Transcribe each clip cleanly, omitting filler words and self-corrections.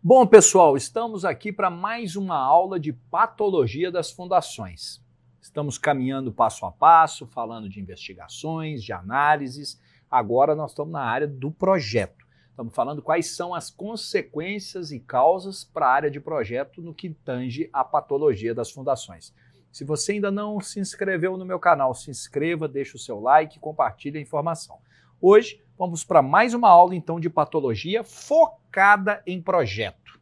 Bom, pessoal, estamos aqui para mais uma aula de patologia das fundações. Estamos caminhando passo a passo, falando de investigações, de análises. Agora nós estamos na área do projeto. Estamos falando quais são as consequências e causas para a área de projeto no que tange a patologia das fundações. Se você ainda não se inscreveu no meu canal, se inscreva, deixe o seu like e compartilhe a informação. Hoje vamos para mais uma aula então de patologia focada em projeto.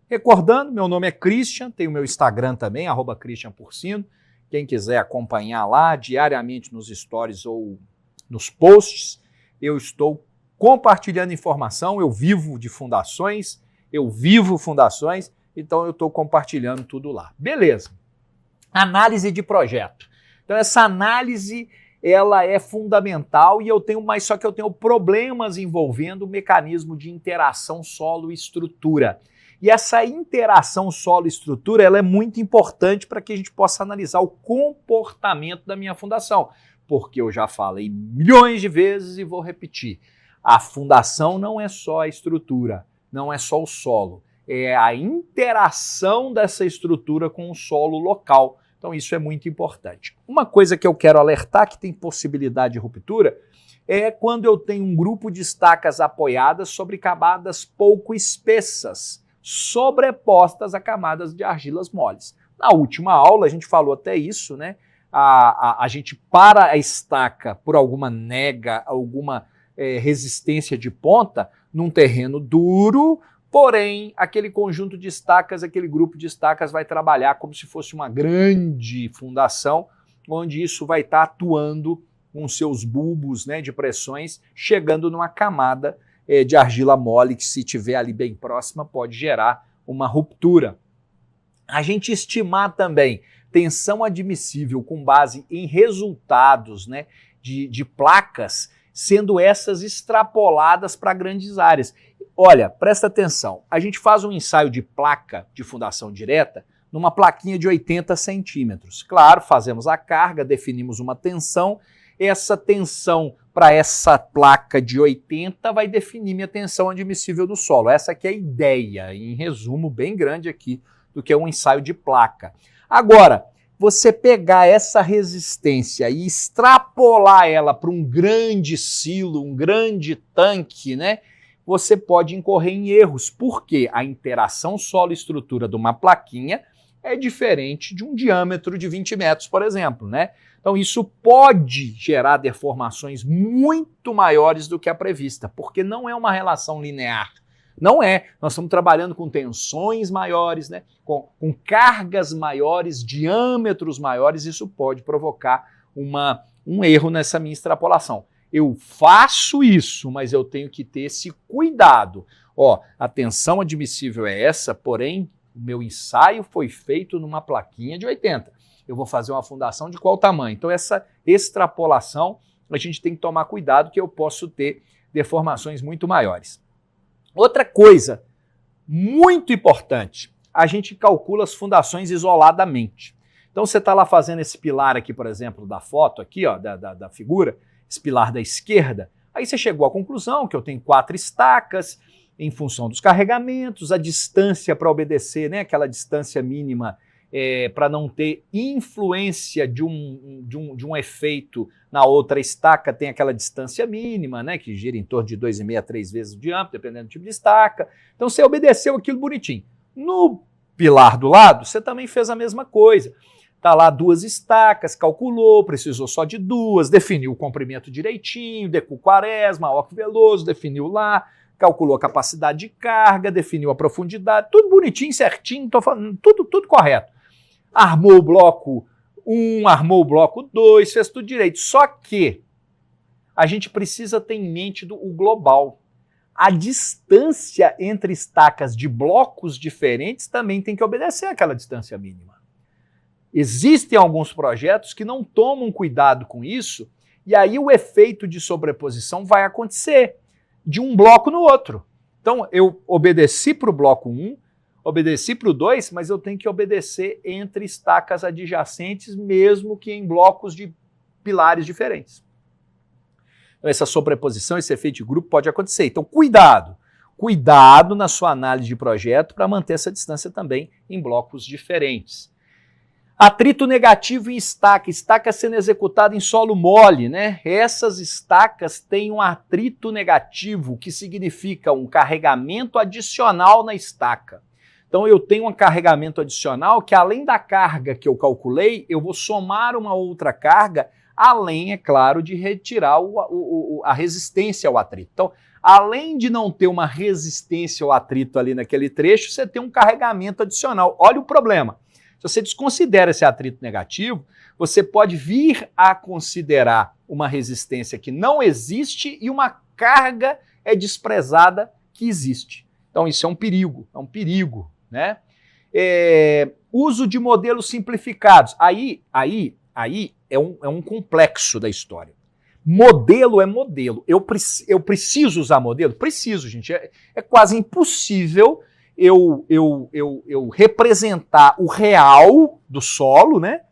Recordando, meu nome é Christian, tenho meu Instagram também, @ChristianPorcino. Quem quiser acompanhar lá diariamente nos stories ou nos posts, eu estou compartilhando informação, eu vivo de fundações, então eu estou compartilhando tudo lá. Beleza. Análise de projeto. Então essa análise ela é fundamental e só que eu tenho problemas envolvendo o mecanismo de interação solo-estrutura. E essa interação solo-estrutura ela é muito importante para que a gente possa analisar o comportamento da minha fundação, porque eu já falei milhões de vezes e vou repetir. A fundação não é só a estrutura, não é só o solo, é a interação dessa estrutura com o solo local. Então isso é muito importante. Uma coisa que eu quero alertar que tem possibilidade de ruptura é quando eu tenho um grupo de estacas apoiadas sobre camadas pouco espessas, sobrepostas a camadas de argilas moles. Na última aula a gente falou até isso, né? A gente para a estaca por alguma nega, alguma resistência de ponta num terreno duro, porém aquele conjunto de estacas, aquele grupo de estacas vai trabalhar como se fosse uma grande fundação, onde isso vai estar atuando com seus bulbos, né, de pressões, chegando numa camada de argila mole que, se tiver ali bem próxima, pode gerar uma ruptura. A gente estimar também tensão admissível com base em resultados, né, de placas, sendo essas extrapoladas para grandes áreas. Olha, presta atenção, a gente faz um ensaio de placa de fundação direta numa plaquinha de 80 centímetros. Claro, fazemos a carga, definimos uma tensão, essa tensão para essa placa de 80 vai definir minha tensão admissível do solo. Essa aqui é a ideia, em resumo bem grande aqui, do que é um ensaio de placa. Agora, você pegar essa resistência e extrapolar ela para um grande silo, um grande tanque, né? Você pode incorrer em erros, porque a interação solo-estrutura de uma plaquinha é diferente de um diâmetro de 20 metros, por exemplo, né? Então isso pode gerar deformações muito maiores do que a prevista, porque não é uma relação linear. Não é. Nós estamos trabalhando com tensões maiores, né? com cargas maiores, diâmetros maiores, isso pode provocar um erro nessa minha extrapolação. Eu faço isso, mas eu tenho que ter esse cuidado. Ó, a tensão admissível é essa, porém, o meu ensaio foi feito numa plaquinha de 80. Eu vou fazer uma fundação de qual tamanho? Então, essa extrapolação, a gente tem que tomar cuidado, que eu posso ter deformações muito maiores. Outra coisa muito importante, a gente calcula as fundações isoladamente. Então, você está lá fazendo esse pilar aqui, por exemplo, da foto aqui, ó, da figura, esse pilar da esquerda, aí você chegou à conclusão que eu tenho 4 estacas em função dos carregamentos, a distância para obedecer, né, aquela distância mínima para não ter influência de um efeito na outra estaca, tem aquela distância mínima, né, que gira em torno de 2,5 a 3 vezes o diâmetro, dependendo do tipo de estaca. Então você obedeceu aquilo bonitinho. No pilar do lado, você também fez a mesma coisa. Tá lá 2 estacas, calculou, precisou só de 2, definiu o comprimento direitinho, Decu Quaresma, Ock Veloso, definiu lá, calculou a capacidade de carga, definiu a profundidade, tudo bonitinho, certinho, tô falando, tudo correto. Armou o bloco 1, armou o bloco 2, fez tudo direito. Só que a gente precisa ter em mente o global. A distância entre estacas de blocos diferentes também tem que obedecer àquela distância mínima. Existem alguns projetos que não tomam cuidado com isso, e aí o efeito de sobreposição vai acontecer de um bloco no outro. Então, eu obedeci para o bloco 1, obedeci para o 2, mas eu tenho que obedecer entre estacas adjacentes, mesmo que em blocos de pilares diferentes. Então, essa sobreposição, esse efeito de grupo pode acontecer. Então, cuidado! cuidado na sua análise de projeto para manter essa distância também em blocos diferentes. Atrito negativo em estaca sendo executada em solo mole, né? Essas estacas têm um atrito negativo, que significa um carregamento adicional na estaca. Então eu tenho um carregamento adicional que, além da carga que eu calculei, eu vou somar uma outra carga, além, é claro, de retirar a resistência ao atrito. Então, além de não ter uma resistência ao atrito ali naquele trecho, você tem um carregamento adicional. Olha o problema. Se você desconsidera esse atrito negativo, você pode vir a considerar uma resistência que não existe e uma carga desprezada que existe. Então isso é um perigo, né? Uso de modelos simplificados. Aí é um complexo da história. Modelo é modelo. Eu preciso usar modelo? Preciso, gente. É quase impossível eu representar o real do solo, né,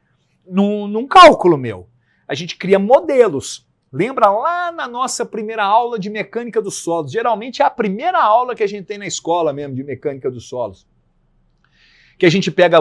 num cálculo meu. A gente cria modelos. Lembra lá na nossa primeira aula de mecânica dos solos? Geralmente é a primeira aula que a gente tem na escola mesmo de mecânica dos solos. Que a gente pega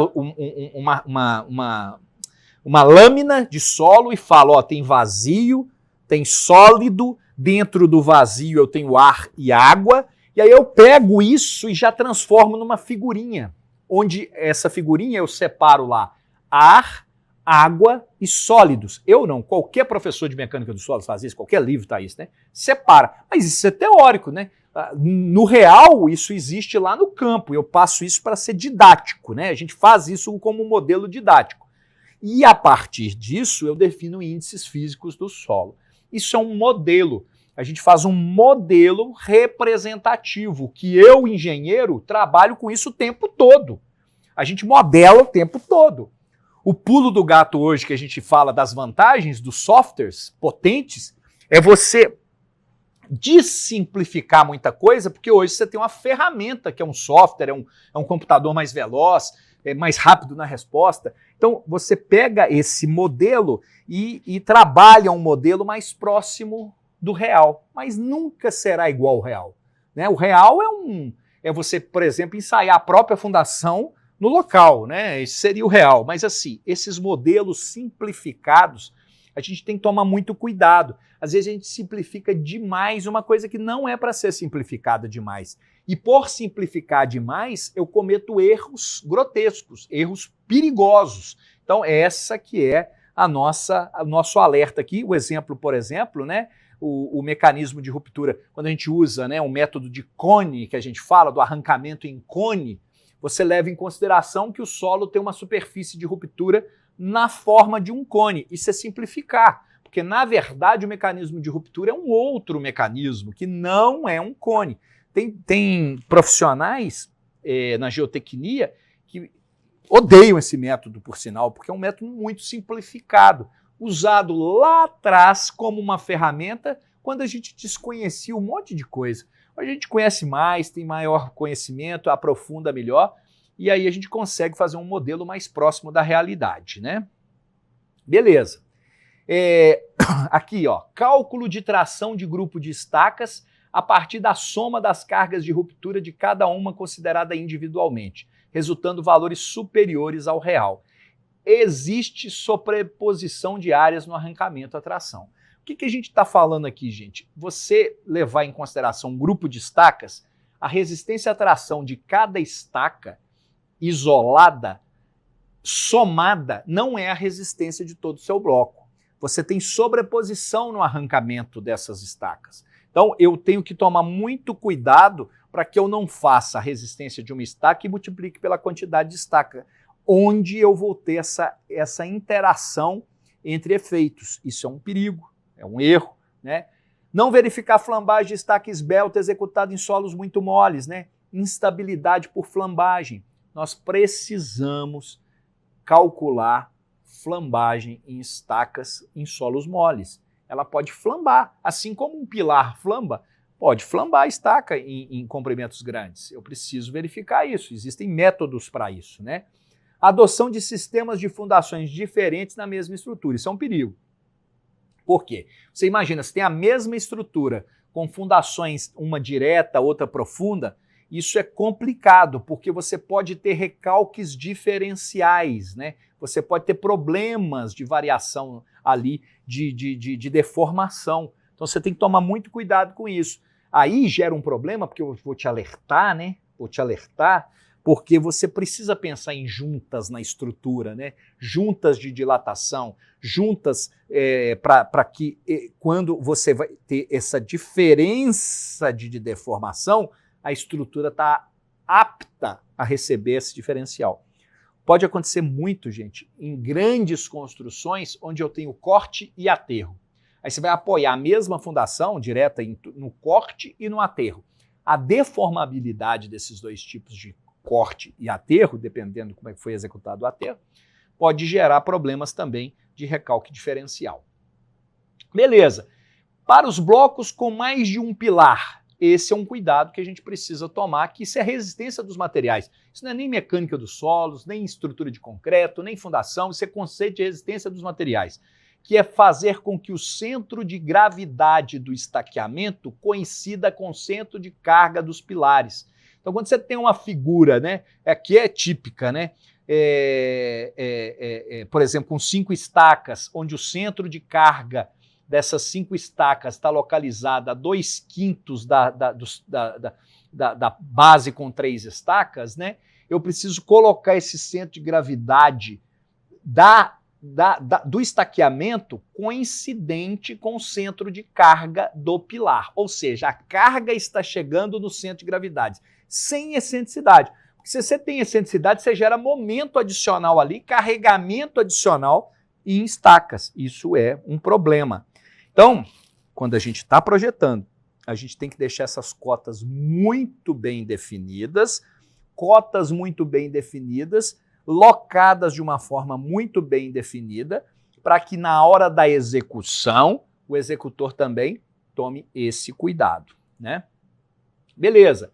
uma lâmina de solo e fala, ó, tem vazio, tem sólido, dentro do vazio eu tenho ar e água, e aí eu pego isso e já transformo numa figurinha, onde essa figurinha eu separo lá ar, água e sólidos. Eu não, qualquer professor de mecânica dos solos faz isso, qualquer livro tá isso, né? Separa. Mas isso é teórico, né? No real, isso existe lá no campo, eu passo isso para ser didático, né? A gente faz isso como um modelo didático. E a partir disso, eu defino índices físicos do solo. Isso é um modelo. A gente faz um modelo representativo, que eu, engenheiro, trabalho com isso o tempo todo. A gente modela o tempo todo. O pulo do gato hoje, que a gente fala das vantagens dos softwares potentes, é você desimplificar muita coisa, porque hoje você tem uma ferramenta que é um software, é um computador mais veloz, é mais rápido na resposta. Então, você pega esse modelo e trabalha um modelo mais próximo do real, mas nunca será igual ao real, né? O real é você, por exemplo, ensaiar a própria fundação no local, né? Esse seria o real. Mas assim, esses modelos simplificados, a gente tem que tomar muito cuidado. Às vezes a gente simplifica demais uma coisa que não é para ser simplificada demais. E por simplificar demais, eu cometo erros grotescos, erros perigosos. Então essa que é o nosso alerta aqui. O exemplo, por exemplo, né? O mecanismo de ruptura, quando a gente usa, né, um método de cone, que a gente fala do arrancamento em cone, você leva em consideração que o solo tem uma superfície de ruptura na forma de um cone. Isso é simplificar, porque na verdade o mecanismo de ruptura é um outro mecanismo, que não é um cone. Tem profissionais na geotecnia que odeiam esse método, por sinal, porque é um método muito simplificado, usado lá atrás como uma ferramenta quando a gente desconhecia um monte de coisa. A gente conhece mais, tem maior conhecimento, aprofunda melhor, e aí a gente consegue fazer um modelo mais próximo da realidade, né? Beleza. Aqui, ó, cálculo de tração de grupo de estacas a partir da soma das cargas de ruptura de cada uma considerada individualmente, resultando valores superiores ao real. Existe sobreposição de áreas no arrancamento à tração. O que a gente está falando aqui, gente? Você levar em consideração um grupo de estacas, a resistência à tração de cada estaca isolada, somada, não é a resistência de todo o seu bloco. Você tem sobreposição no arrancamento dessas estacas. Então, eu tenho que tomar muito cuidado para que eu não faça a resistência de uma estaca e multiplique pela quantidade de estaca, onde eu vou ter essa interação entre efeitos. Isso é um perigo, é um erro, né? Não verificar flambagem de estaca esbelta executada em solos muito moles, né? Instabilidade por flambagem. Nós precisamos calcular flambagem em estacas em solos moles. Ela pode flambar, assim como um pilar flamba, pode flambar a estaca em comprimentos grandes. Eu preciso verificar isso, existem métodos para isso, né? Adoção de sistemas de fundações diferentes na mesma estrutura, isso é um perigo. Por quê? Você imagina, se tem a mesma estrutura, com fundações, uma direta, outra profunda, isso é complicado, porque você pode ter recalques diferenciais, né? Você pode ter problemas de variação ali, de deformação. Então você tem que tomar muito cuidado com isso. Aí gera um problema, porque eu vou te alertar, né? Vou te alertar, porque você precisa pensar em juntas na estrutura, né? Juntas de dilatação, juntas para que quando você vai ter essa diferença de deformação, a estrutura está apta a receber esse diferencial. Pode acontecer muito, gente, em grandes construções onde eu tenho corte e aterro. Aí você vai apoiar a mesma fundação direta no corte e no aterro. A deformabilidade desses dois tipos de corte e aterro, dependendo de como é que foi executado o aterro, pode gerar problemas também de recalque diferencial. Beleza. Para os blocos com mais de um pilar, esse é um cuidado que a gente precisa tomar, que isso é a resistência dos materiais. Isso não é nem mecânica dos solos, nem estrutura de concreto, nem fundação, isso é conceito de resistência dos materiais, que é fazer com que o centro de gravidade do estaqueamento coincida com o centro de carga dos pilares. Então, quando você tem uma figura, né, aqui é típica, né, por exemplo, com 5 estacas, onde o centro de carga dessas 5 estacas está localizada a 2/5 da base com 3 estacas, né, eu preciso colocar esse centro de gravidade do estaqueamento coincidente com o centro de carga do pilar. Ou seja, a carga está chegando no centro de gravidade, sem excentricidade. Porque se você tem excentricidade, você gera momento adicional ali, carregamento adicional em estacas. Isso é um problema. Então, quando a gente está projetando, a gente tem que deixar essas cotas muito bem definidas, locadas de uma forma muito bem definida, para que na hora da execução, o executor também tome esse cuidado, né? Beleza.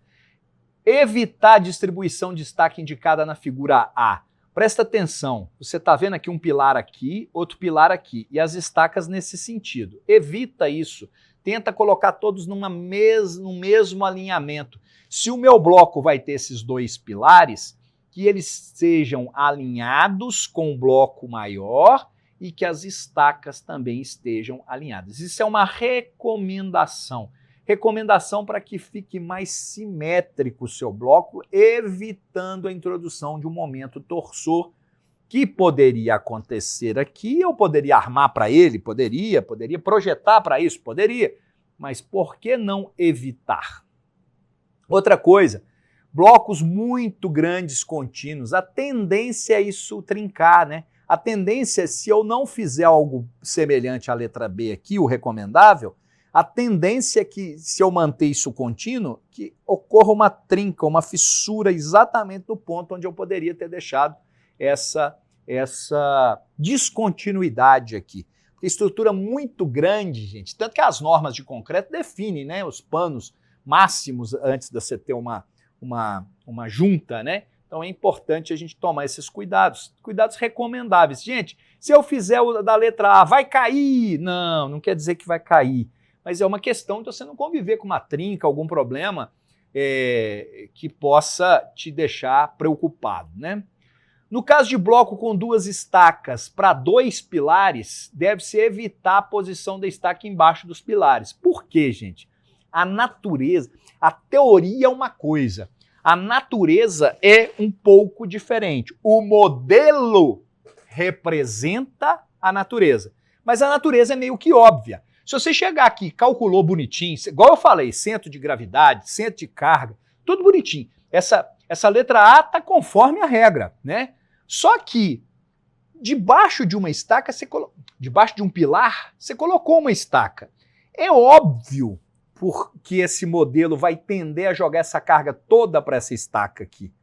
Evitar a distribuição de estaque indicada na figura A. Presta atenção, você está vendo aqui um pilar aqui, outro pilar aqui, e as estacas nesse sentido. Evita isso. Tenta colocar todos no mesmo alinhamento. Se o meu bloco vai ter esses 2 pilares, que eles sejam alinhados com o bloco maior e que as estacas também estejam alinhadas. Isso é uma recomendação. Recomendação para que fique mais simétrico o seu bloco, evitando a introdução de um momento torsor que poderia acontecer aqui. Eu poderia armar para ele, poderia projetar para isso, poderia, mas por que não evitar? Outra coisa, blocos muito grandes contínuos, a tendência é isso trincar, né? A tendência, se eu não fizer algo semelhante à letra B aqui, o recomendável, a tendência é que, se eu manter isso contínuo, que ocorra uma trinca, uma fissura exatamente no ponto onde eu poderia ter deixado essa descontinuidade aqui. Porque estrutura muito grande, gente, tanto que as normas de concreto definem, né, os panos máximos antes de você ter uma junta, né? Então é importante a gente tomar esses cuidados recomendáveis. Gente, se eu fizer o da letra A, vai cair? Não quer dizer que vai cair. Mas é uma questão de você não conviver com uma trinca, algum problema que possa te deixar preocupado, né? No caso de bloco com 2 estacas para 2 pilares, deve-se evitar a posição da estaca embaixo dos pilares. Por quê, gente? A natureza, a teoria é uma coisa, a natureza é um pouco diferente. O modelo representa a natureza, mas a natureza é meio que óbvia. Se você chegar aqui, calculou bonitinho, igual eu falei, centro de gravidade, centro de carga, tudo bonitinho. Essa letra A está conforme a regra, né? Só que debaixo de uma estaca, debaixo de um pilar, você colocou uma estaca. É óbvio porque esse modelo vai tender a jogar essa carga toda para essa estaca aqui,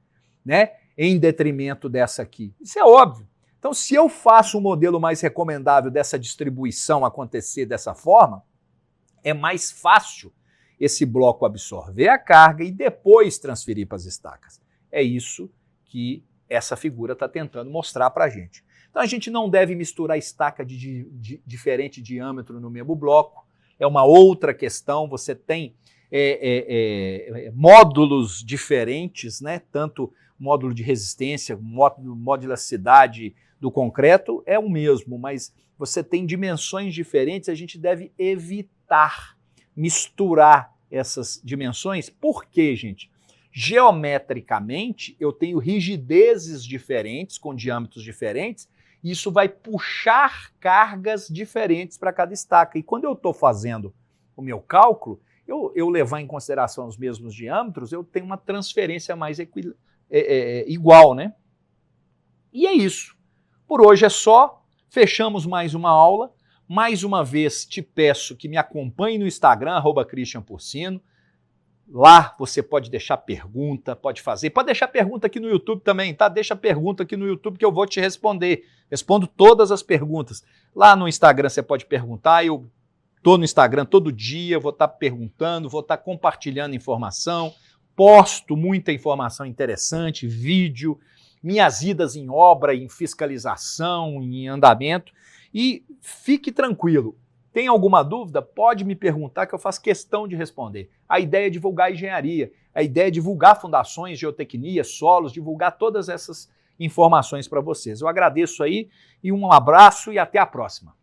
né? Em detrimento dessa aqui. Isso é óbvio. Então, se eu faço um modelo mais recomendável dessa distribuição acontecer dessa forma, é mais fácil esse bloco absorver a carga e depois transferir para as estacas. É isso que essa figura está tentando mostrar para a gente. Então a gente não deve misturar estaca de diferente diâmetro no mesmo bloco, é uma outra questão, você tem módulos diferentes, né? Tanto módulo de resistência, modularidade do concreto é o mesmo, mas você tem dimensões diferentes, a gente deve evitar misturar essas dimensões. Por quê, gente? Geometricamente, eu tenho rigidezes diferentes, com diâmetros diferentes, e isso vai puxar cargas diferentes para cada estaca. E quando eu estou fazendo o meu cálculo, eu levar em consideração os mesmos diâmetros, eu tenho uma transferência mais igual, né? E é isso. Por hoje é só. Fechamos mais uma aula. Mais uma vez, te peço que me acompanhe no Instagram, @ChristianPorcino. Lá você pode deixar pergunta, pode deixar pergunta aqui no YouTube também, tá? Deixa pergunta aqui no YouTube que eu vou te responder. Respondo todas as perguntas. Lá no Instagram você pode perguntar, eu estou no Instagram todo dia, vou estar perguntando, vou estar compartilhando informação, posto muita informação interessante, vídeo, minhas idas em obra, em fiscalização, em andamento. E fique tranquilo, tem alguma dúvida? Pode me perguntar que eu faço questão de responder. A ideia é divulgar engenharia, a ideia é divulgar fundações, geotecnia, solos, divulgar todas essas informações para vocês. Eu agradeço aí e um abraço e até a próxima.